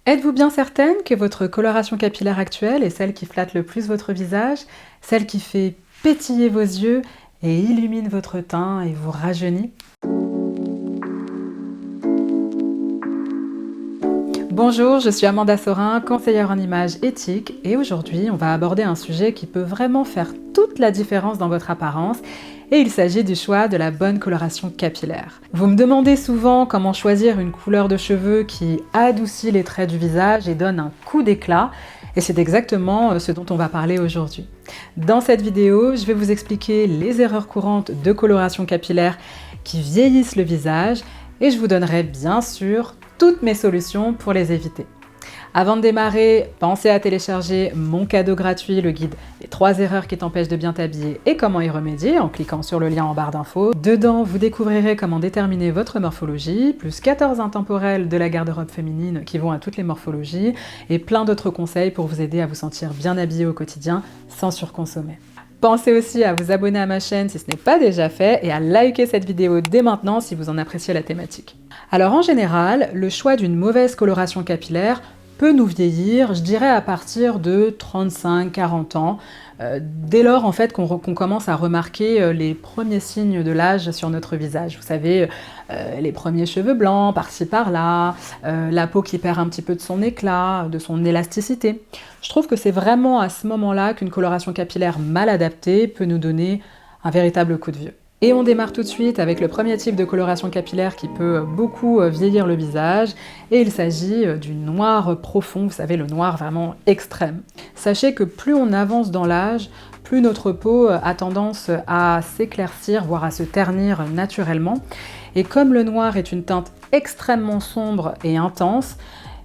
Êtes-vous bien certaine que votre coloration capillaire actuelle est celle qui flatte le plus votre visage, celle qui fait pétiller vos yeux et illumine votre teint et vous rajeunit? Bonjour, je suis Amanda Sorin, conseillère en images éthique et aujourd'hui on va aborder un sujet qui peut vraiment faire toute la différence dans votre apparence et il s'agit du choix de la bonne coloration capillaire. Vous me demandez souvent comment choisir une couleur de cheveux qui adoucit les traits du visage et donne un coup d'éclat et c'est exactement ce dont on va parler aujourd'hui. Dans cette vidéo, je vais vous expliquer les erreurs courantes de coloration capillaire qui vieillissent le visage et je vous donnerai bien sûr toutes mes solutions pour les éviter. Avant de démarrer, pensez à télécharger mon cadeau gratuit, le guide Les 3 erreurs qui t'empêchent de bien t'habiller et comment y remédier en cliquant sur le lien en barre d'infos. Dedans, vous découvrirez comment déterminer votre morphologie, plus 14 intemporels de la garde-robe féminine qui vont à toutes les morphologies et plein d'autres conseils pour vous aider à vous sentir bien habillé au quotidien sans surconsommer. Pensez aussi à vous abonner à ma chaîne si ce n'est pas déjà fait et à liker cette vidéo dès maintenant si vous en appréciez la thématique. Alors en général, le choix d'une mauvaise coloration capillaire peut nous vieillir, je dirais à partir de 35-40 ans, dès lors en fait qu'on commence à remarquer les premiers signes de l'âge sur notre visage. Vous savez, les premiers cheveux blancs par-ci par-là, la peau qui perd un petit peu de son éclat, de son élasticité. Je trouve que c'est vraiment à ce moment-là qu'une coloration capillaire mal adaptée peut nous donner un véritable coup de vieux. Et on démarre tout de suite avec le premier type de coloration capillaire qui peut beaucoup vieillir le visage, et il s'agit du noir profond, vous savez, le noir vraiment extrême. Sachez que plus on avance dans l'âge, plus notre peau a tendance à s'éclaircir, voire à se ternir naturellement. Et comme le noir est une teinte extrêmement sombre et intense,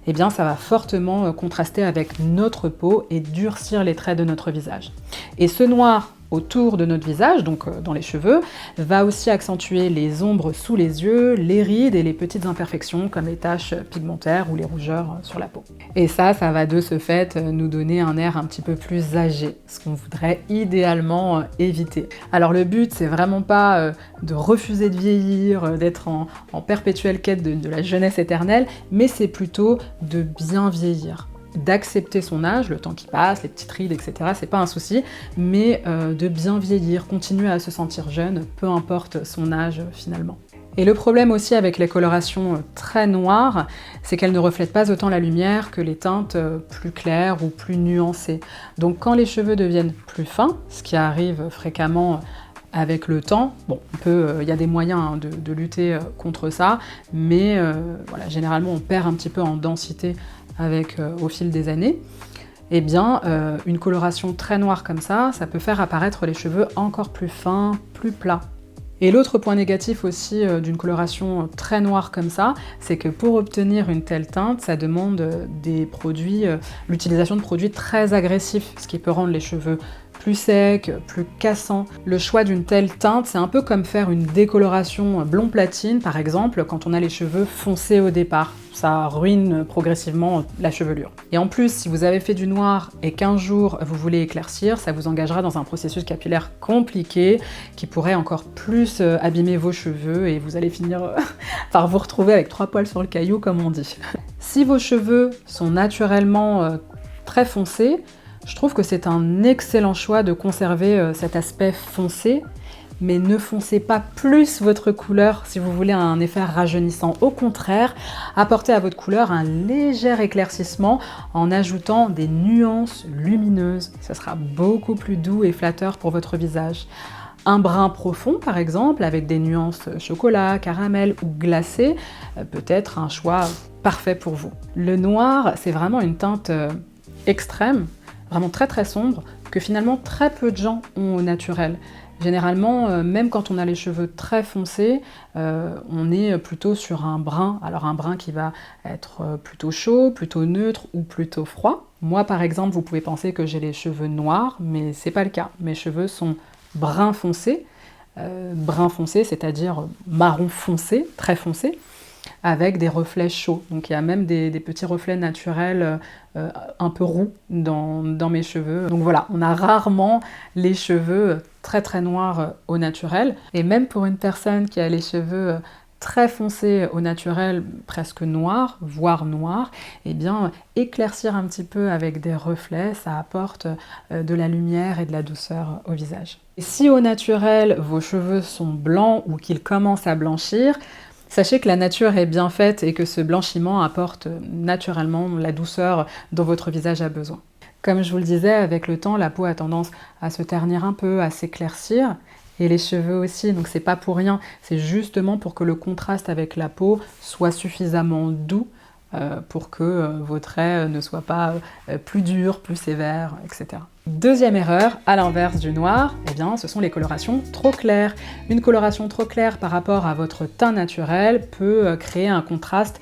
eh bien ça va fortement contraster avec notre peau et durcir les traits de notre visage. Et ce noir autour de notre visage, donc dans les cheveux, va aussi accentuer les ombres sous les yeux, les rides et les petites imperfections comme les taches pigmentaires ou les rougeurs sur la peau. Et ça va de ce fait nous donner un air un petit peu plus âgé, ce qu'on voudrait idéalement éviter. Alors le but, c'est vraiment pas de refuser de vieillir, d'être en perpétuelle quête de la jeunesse éternelle, mais c'est plutôt de bien vieillir. D'accepter son âge, le temps qui passe, les petites rides, etc. C'est pas un souci, mais de bien vieillir, continuer à se sentir jeune, peu importe son âge finalement. Et le problème aussi avec les colorations très noires, c'est qu'elles ne reflètent pas autant la lumière que les teintes plus claires ou plus nuancées. Donc quand les cheveux deviennent plus fins, ce qui arrive fréquemment avec le temps, bon, il y a des moyens de lutter contre ça, mais voilà, généralement on perd un petit peu en densité au fil des années, eh bien une coloration très noire comme ça peut faire apparaître les cheveux encore plus fins, plus plats. Et l'autre point négatif aussi d'une coloration très noire comme ça, c'est que pour obtenir une telle teinte, ça demande l'utilisation de produits très agressifs, ce qui peut rendre les cheveux plus secs, plus cassants. Le choix d'une telle teinte, c'est un peu comme faire une décoloration blond platine, par exemple, quand on a les cheveux foncés au départ. Ça ruine progressivement la chevelure. Et en plus, si vous avez fait du noir et qu'un jour vous voulez éclaircir, ça vous engagera dans un processus capillaire compliqué qui pourrait encore plus abîmer vos cheveux et vous allez finir par vous retrouver avec 3 poils sur le caillou, comme on dit. Si vos cheveux sont naturellement très foncés, je trouve que c'est un excellent choix de conserver cet aspect foncé, mais ne foncez pas plus votre couleur si vous voulez un effet rajeunissant. Au contraire, apportez à votre couleur un léger éclaircissement en ajoutant des nuances lumineuses. Ce sera beaucoup plus doux et flatteur pour votre visage. Un brun profond, par exemple, avec des nuances chocolat, caramel ou glacé, peut être un choix parfait pour vous. Le noir, c'est vraiment une teinte extrême, vraiment très très sombre, que finalement très peu de gens ont au naturel. Généralement, même quand on a les cheveux très foncés, on est plutôt sur un brun. Alors un brun qui va être plutôt chaud, plutôt neutre ou plutôt froid. Moi par exemple, vous pouvez penser que j'ai les cheveux noirs, mais c'est pas le cas. Mes cheveux sont brun foncé, c'est-à-dire marron foncé, très foncé, avec des reflets chauds. Donc il y a même des petits reflets naturels un peu roux dans mes cheveux. Donc voilà, on a rarement les cheveux très très noirs au naturel. Et même pour une personne qui a les cheveux très foncé au naturel, presque noir, voire noir, eh bien éclaircir un petit peu avec des reflets, ça apporte de la lumière et de la douceur au visage. Et si au naturel vos cheveux sont blancs ou qu'ils commencent à blanchir, sachez que la nature est bien faite et que ce blanchiment apporte naturellement la douceur dont votre visage a besoin. Comme je vous le disais, avec le temps, la peau a tendance à se ternir un peu, à s'éclaircir, et les cheveux aussi, donc c'est pas pour rien, c'est justement pour que le contraste avec la peau soit suffisamment doux pour que vos traits ne soient pas plus durs, plus sévères, etc. Deuxième erreur, à l'inverse du noir, eh bien, ce sont les colorations trop claires. Une coloration trop claire par rapport à votre teint naturel peut créer un contraste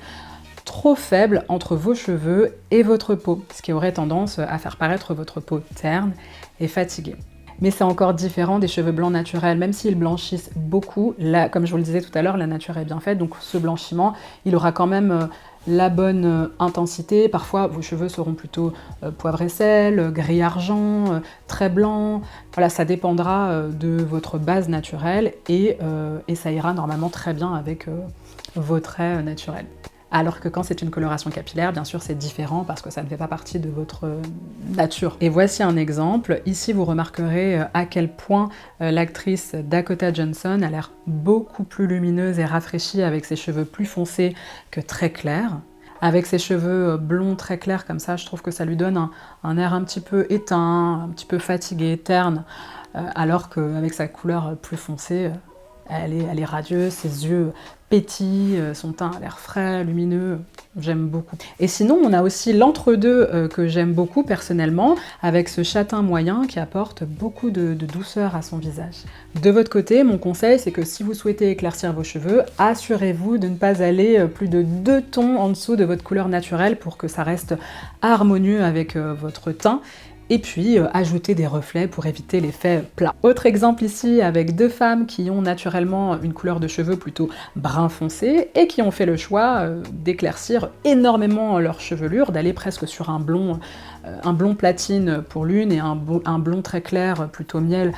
trop faible entre vos cheveux et votre peau, ce qui aurait tendance à faire paraître votre peau terne et fatiguée. Mais c'est encore différent des cheveux blancs naturels, même s'ils blanchissent beaucoup, là, comme je vous le disais tout à l'heure, la nature est bien faite, donc ce blanchiment, il aura quand même la bonne intensité. Parfois, vos cheveux seront plutôt poivre et sel, gris-argent, très blanc. Voilà, ça dépendra de votre base naturelle et ça ira normalement très bien avec vos traits naturels. Alors que quand c'est une coloration capillaire, bien sûr, c'est différent parce que ça ne fait pas partie de votre nature. Et voici un exemple. Ici, vous remarquerez à quel point l'actrice Dakota Johnson a l'air beaucoup plus lumineuse et rafraîchie avec ses cheveux plus foncés que très clairs. Avec ses cheveux blonds très clairs comme ça, je trouve que ça lui donne un air un petit peu éteint, un petit peu fatigué, terne, alors qu'avec sa couleur plus foncée, elle est radieuse, ses yeux pétillent, son teint a l'air frais, lumineux, j'aime beaucoup. Et sinon, on a aussi l'entre-deux que j'aime beaucoup personnellement, avec ce châtain moyen qui apporte beaucoup de douceur à son visage. De votre côté, mon conseil, c'est que si vous souhaitez éclaircir vos cheveux, assurez-vous de ne pas aller plus de 2 tons en dessous de votre couleur naturelle pour que ça reste harmonieux avec votre teint. Et puis ajouter des reflets pour éviter l'effet plat. Autre exemple ici avec 2 femmes qui ont naturellement une couleur de cheveux plutôt brun foncé et qui ont fait le choix d'éclaircir énormément leur chevelure, d'aller presque sur un blond platine pour l'une et un blond très clair plutôt miel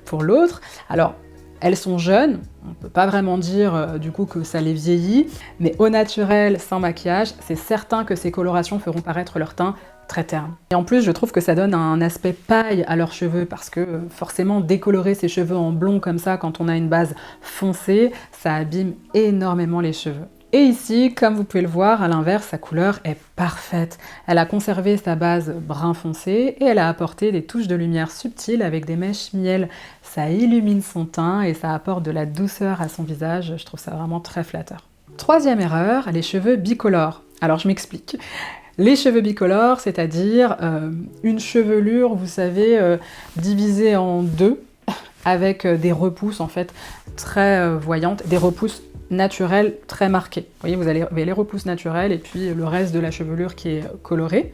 pour l'autre. Alors, elles sont jeunes, on ne peut pas vraiment dire du coup que ça les vieillit, mais au naturel, sans maquillage, c'est certain que ces colorations feront paraître leur teint très terne. Et en plus, je trouve que ça donne un aspect paille à leurs cheveux parce que forcément, décolorer ses cheveux en blond comme ça quand on a une base foncée, ça abîme énormément les cheveux. Et ici, comme vous pouvez le voir, à l'inverse, sa couleur est parfaite. Elle a conservé sa base brun foncé et elle a apporté des touches de lumière subtiles avec des mèches miel. Ça illumine son teint et ça apporte de la douceur à son visage. Je trouve ça vraiment très flatteur. Troisième erreur, les cheveux bicolores. Alors je m'explique. Les cheveux bicolores, c'est-à-dire une chevelure, vous savez, divisée en 2, avec des repousses en fait très voyantes, des repousses naturelles très marquées. Vous voyez, vous avez les repousses naturelles et puis le reste de la chevelure qui est colorée.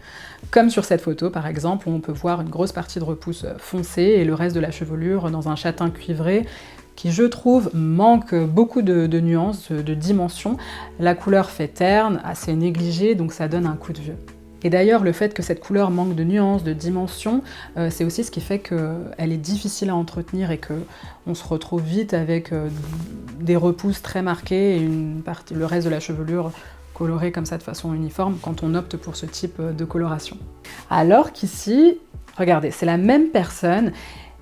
Comme sur cette photo par exemple, où on peut voir une grosse partie de repousse foncée et le reste de la chevelure dans un châtain cuivré, qui je trouve manque beaucoup de nuances, de dimensions. La couleur fait terne, assez négligée, donc ça donne un coup de vieux. Et d'ailleurs, le fait que cette couleur manque de nuances, de dimensions, c'est aussi ce qui fait qu'elle est difficile à entretenir et qu'on se retrouve vite avec des repousses très marquées et le reste de la chevelure colorée comme ça de façon uniforme quand on opte pour ce type de coloration. Alors qu'ici, regardez, c'est la même personne,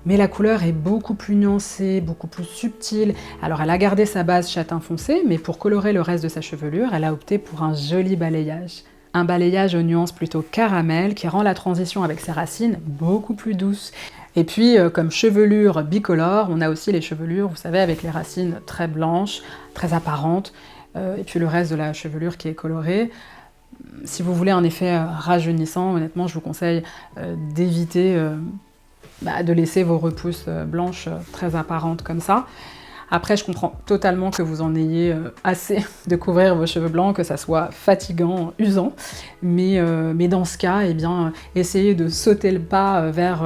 mais la couleur est beaucoup plus nuancée, beaucoup plus subtile. Alors elle a gardé sa base châtain foncé, mais pour colorer le reste de sa chevelure, elle a opté pour un joli balayage. Un balayage aux nuances plutôt caramel qui rend la transition avec ses racines beaucoup plus douce. Et puis, comme chevelure bicolore, on a aussi les chevelures, vous savez, avec les racines très blanches, très apparentes, et puis le reste de la chevelure qui est colorée. Si vous voulez un effet rajeunissant, honnêtement, je vous conseille d'éviter de laisser vos repousses blanches très apparentes comme ça. Après, je comprends totalement que vous en ayez assez de couvrir vos cheveux blancs, que ça soit fatigant, usant, mais dans ce cas, eh bien, essayez de sauter le pas vers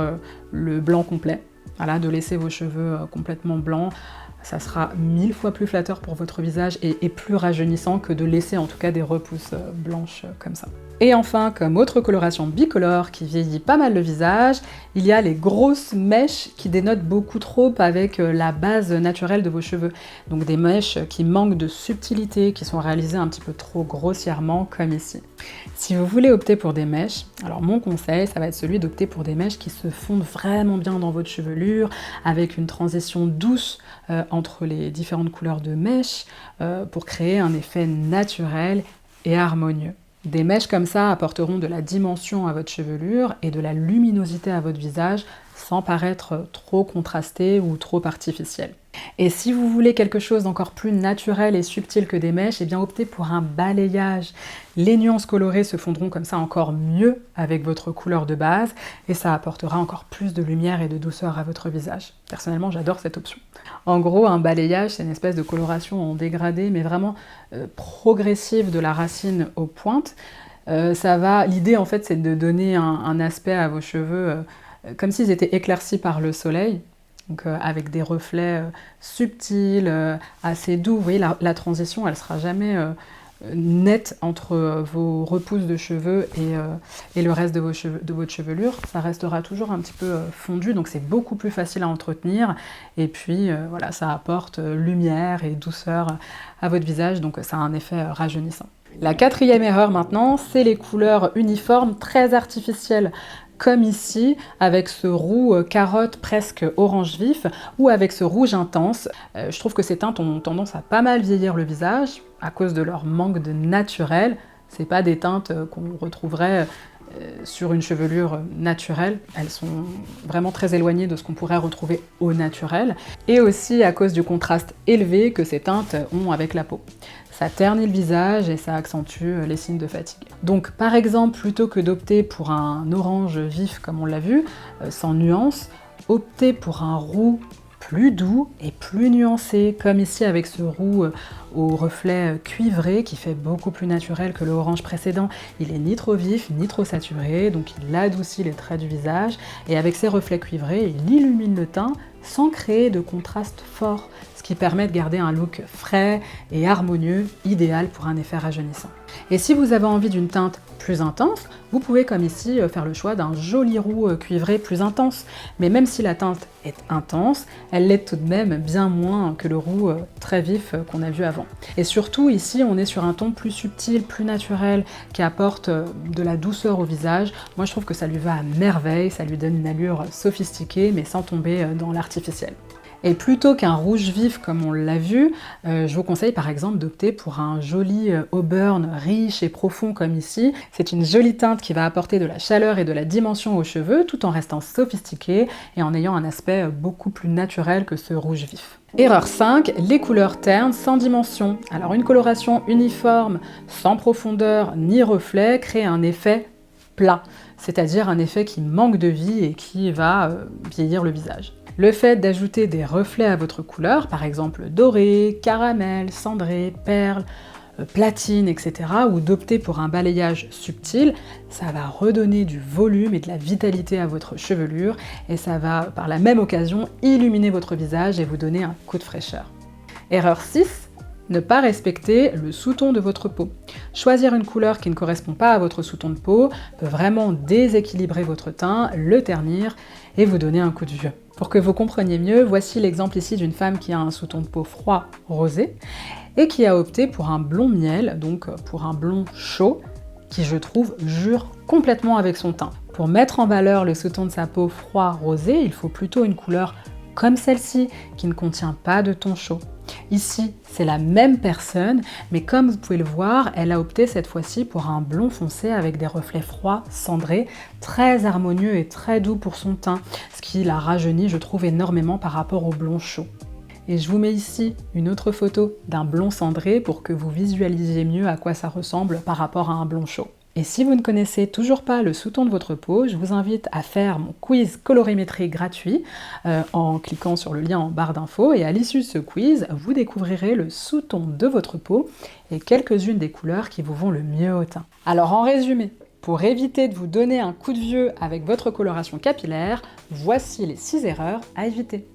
le blanc complet, voilà, de laisser vos cheveux complètement blancs. Ça sera 1000 fois plus flatteur pour votre visage et plus rajeunissant que de laisser en tout cas des repousses blanches comme ça. Et enfin, comme autre coloration bicolore qui vieillit pas mal le visage, il y a les grosses mèches qui dénotent beaucoup trop avec la base naturelle de vos cheveux. Donc des mèches qui manquent de subtilité, qui sont réalisées un petit peu trop grossièrement, comme ici. Si vous voulez opter pour des mèches, alors mon conseil, ça va être celui d'opter pour des mèches qui se fondent vraiment bien dans votre chevelure, avec une transition douce entre les différentes couleurs de mèches, pour créer un effet naturel et harmonieux. Des mèches comme ça apporteront de la dimension à votre chevelure et de la luminosité à votre visage sans paraître trop contrasté ou trop artificiel. Et si vous voulez quelque chose d'encore plus naturel et subtil que des mèches, eh bien optez pour un balayage. Les nuances colorées se fondront comme ça encore mieux avec votre couleur de base et ça apportera encore plus de lumière et de douceur à votre visage. Personnellement, j'adore cette option. En gros, un balayage, c'est une espèce de coloration en dégradé, mais vraiment progressive de la racine aux pointes. L'idée en fait, c'est de donner un aspect à vos cheveux comme s'ils étaient éclaircis par le soleil. Donc avec des reflets subtils, assez doux. Vous voyez, la transition, elle sera jamais nette entre vos repousses de cheveux et le reste de votre chevelure. Ça restera toujours un petit peu fondu, donc c'est beaucoup plus facile à entretenir. Et puis voilà, ça apporte lumière et douceur à votre visage, donc ça a un effet rajeunissant. La quatrième erreur maintenant, c'est les couleurs uniformes très artificielles. Comme ici, avec ce roux carotte presque orange vif, ou avec ce rouge intense. Je trouve que ces teintes ont tendance à pas mal vieillir le visage, à cause de leur manque de naturel. C'est pas des teintes qu'on retrouverait sur une chevelure naturelle. Elles sont vraiment très éloignées de ce qu'on pourrait retrouver au naturel. Et aussi à cause du contraste élevé que ces teintes ont avec la peau. Ça ternit le visage et ça accentue les signes de fatigue. Donc par exemple, plutôt que d'opter pour un orange vif comme on l'a vu, sans nuance, optez pour un roux plus doux et plus nuancé, comme ici avec ce roux au reflet cuivré qui fait beaucoup plus naturel que l'orange précédent. Il est ni trop vif ni trop saturé, donc il adoucit les traits du visage et avec ses reflets cuivrés, il illumine le teint sans créer de contraste fort, ce qui permet de garder un look frais et harmonieux, idéal pour un effet rajeunissant. Et si vous avez envie d'une teinte plus intense, vous pouvez comme ici faire le choix d'un joli roux cuivré plus intense. Mais même si la teinte est intense, elle l'est tout de même bien moins que le roux très vif qu'on a vu avant. Et surtout ici, on est sur un ton plus subtil, plus naturel, qui apporte de la douceur au visage. Moi je trouve que ça lui va à merveille, ça lui donne une allure sophistiquée mais sans tomber dans l'artificiel. Et plutôt qu'un rouge vif comme on l'a vu, je vous conseille par exemple d'opter pour un joli auburn riche et profond comme ici. C'est une jolie teinte qui va apporter de la chaleur et de la dimension aux cheveux tout en restant sophistiquée et en ayant un aspect beaucoup plus naturel que ce rouge vif. Erreur 5, les couleurs ternes sans dimension. Alors une coloration uniforme, sans profondeur ni reflet crée un effet plat, c'est-à-dire un effet qui manque de vie et qui va vieillir le visage. Le fait d'ajouter des reflets à votre couleur, par exemple doré, caramel, cendré, perle, platine, etc., ou d'opter pour un balayage subtil, ça va redonner du volume et de la vitalité à votre chevelure et ça va par la même occasion illuminer votre visage et vous donner un coup de fraîcheur. Erreur 6. Ne pas respecter le sous-ton de votre peau. Choisir une couleur qui ne correspond pas à votre sous-ton de peau peut vraiment déséquilibrer votre teint, le ternir et vous donner un coup de vieux. Pour que vous compreniez mieux, voici l'exemple ici d'une femme qui a un sous-ton de peau froid rosé et qui a opté pour un blond miel, donc pour un blond chaud, qui je trouve jure complètement avec son teint. Pour mettre en valeur le sous-ton de sa peau froid rosé, il faut plutôt une couleur comme celle-ci, qui ne contient pas de ton chaud. Ici, c'est la même personne, mais comme vous pouvez le voir, elle a opté cette fois-ci pour un blond foncé avec des reflets froids, cendrés, très harmonieux et très doux pour son teint, ce qui la rajeunit, je trouve, énormément par rapport au blond chaud. Et je vous mets ici une autre photo d'un blond cendré pour que vous visualisiez mieux à quoi ça ressemble par rapport à un blond chaud. Et si vous ne connaissez toujours pas le sous-ton de votre peau, je vous invite à faire mon quiz colorimétrie gratuit en cliquant sur le lien en barre d'infos. Et à l'issue de ce quiz, vous découvrirez le sous-ton de votre peau et quelques-unes des couleurs qui vous vont le mieux au teint. Alors en résumé, pour éviter de vous donner un coup de vieux avec votre coloration capillaire, voici les 6 erreurs à éviter.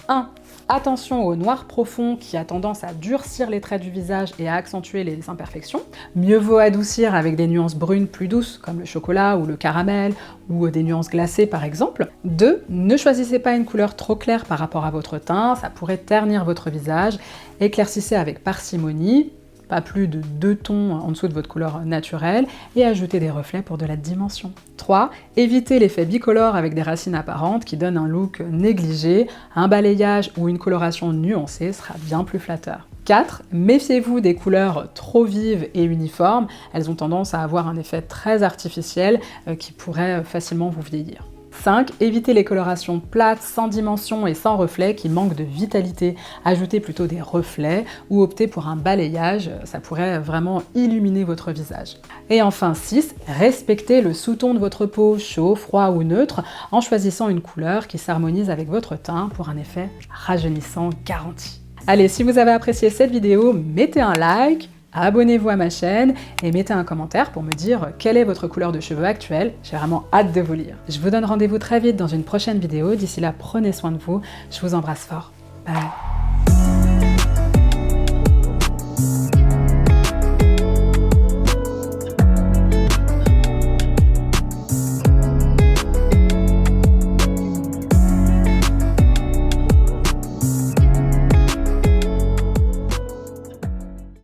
1. attention au noir profond qui a tendance à durcir les traits du visage et à accentuer les imperfections. Mieux vaut adoucir avec des nuances brunes plus douces, comme le chocolat ou le caramel, ou des nuances glacées par exemple. 2. Ne choisissez pas une couleur trop claire par rapport à votre teint, ça pourrait ternir votre visage. Éclaircissez avec parcimonie, pas plus de 2 tons en dessous de votre couleur naturelle, et ajoutez des reflets pour de la dimension. 3. Évitez l'effet bicolore avec des racines apparentes qui donnent un look négligé. Un balayage ou une coloration nuancée sera bien plus flatteur. 4. Méfiez-vous des couleurs trop vives et uniformes, elles ont tendance à avoir un effet très artificiel qui pourrait facilement vous vieillir. 5. Évitez les colorations plates, sans dimension et sans reflet qui manquent de vitalité. Ajoutez plutôt des reflets ou optez pour un balayage, ça pourrait vraiment illuminer votre visage. Et enfin 6. Respectez le sous-ton de votre peau, chaud, froid ou neutre, en choisissant une couleur qui s'harmonise avec votre teint pour un effet rajeunissant garanti. Allez, si vous avez apprécié cette vidéo, mettez un like, abonnez-vous à ma chaîne et mettez un commentaire pour me dire quelle est votre couleur de cheveux actuelle. J'ai vraiment hâte de vous lire. Je vous donne rendez-vous très vite dans une prochaine vidéo. D'ici là, prenez soin de vous. Je vous embrasse fort. Bye.